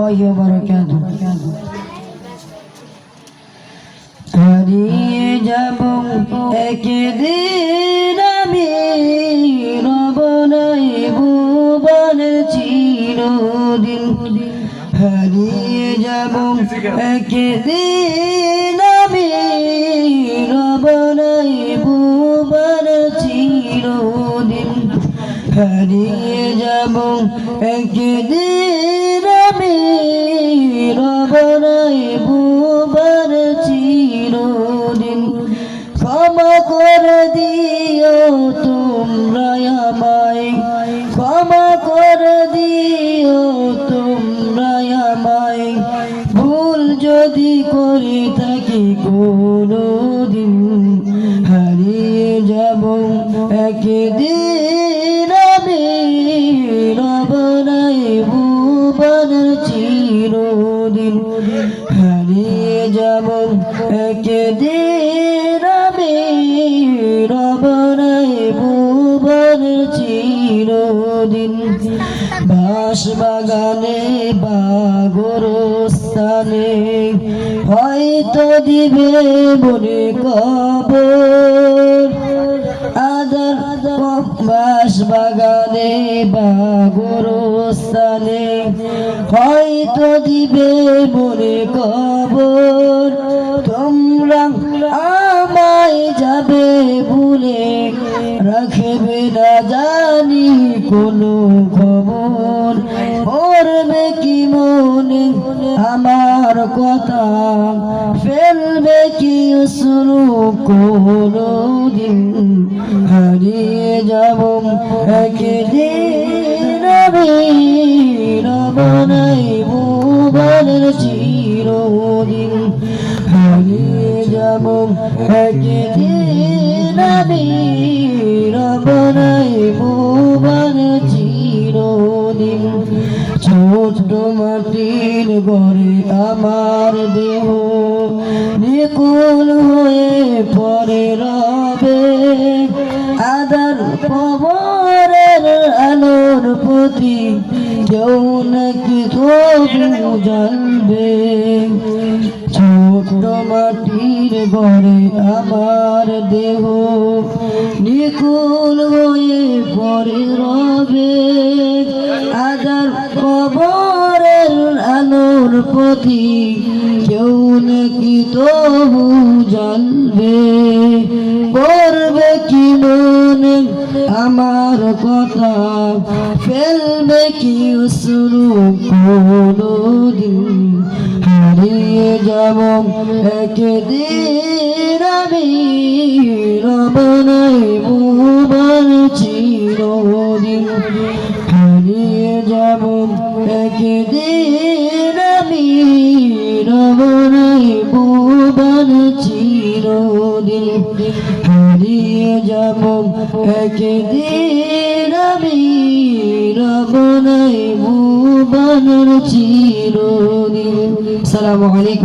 ওয়া বারাকাতুহু। হারিয়ে যাব একদিন আমি, রব নাই ভুবনের চিরদিন। হারিয়ে যাব একদিন আমি, রব নাই ভুবনের চিরদিন। হারিয়ে যাব একদিন আমি, রব নাই ভুবনের চিরদিন। ক্ষমা করে দিও তোমরা আমায়, ক্ষমা করে দিও তোমরা আমায়, ভুল যদি করে থাকি কোনোদিন। হারিয়ে যাব একদিন আমি, রব নাই ভুবনের চিরদিন। হারিয়ে যাব একদিন আমি, রব নাই ভুবনের চিরদিন। বাঁশবাগানে বা গোরস্থানে হয়তো দিবে মনে কবর। বাঁশবাগানে বা গোরস্থানে হয়তো দিবে মনে কবর। তোমরা আমায় যাবে ভুলে, রাখবে না জানি কোনো খবর। পড়বে কি মনে আমার কথা, ফেলবে কি শুরু কোনোদিন। হারিয়ে যাব একদিন আমি, রব নাই ভুবনের চিরদিন। হারিয়ে যাব একদিন আমি, রব নাই ভুবনের চিরদিন। ছোট মাটির ঘরে আমার দেহ নিকুল হয়ে পড়ে রবে। আদার কবরের আলোর প্রতি কেউ নাকি তবু জ্বলবে। ছোট মাটির ঘরে আমার দেহ নিকুল হয়ে পড়ে রবে। আদার কবরের আলোর প্রতি কেউ নাকি তবু জ্বলবে। পড়বে কি মনে আমার কথা, ফেলবে কি শুরু কোনোদিন। হারিয়ে যাব একদিন আমি, রব নাই ভুবনের চিরদিন। হারিয়ে যাব একদিন আমি, রব নাই ভুবনের চিরদিন। হারিয়ে যাব একদিন আমি, রব নাই ভুবনের চিরদিন। আসসালামু আলাইকুম।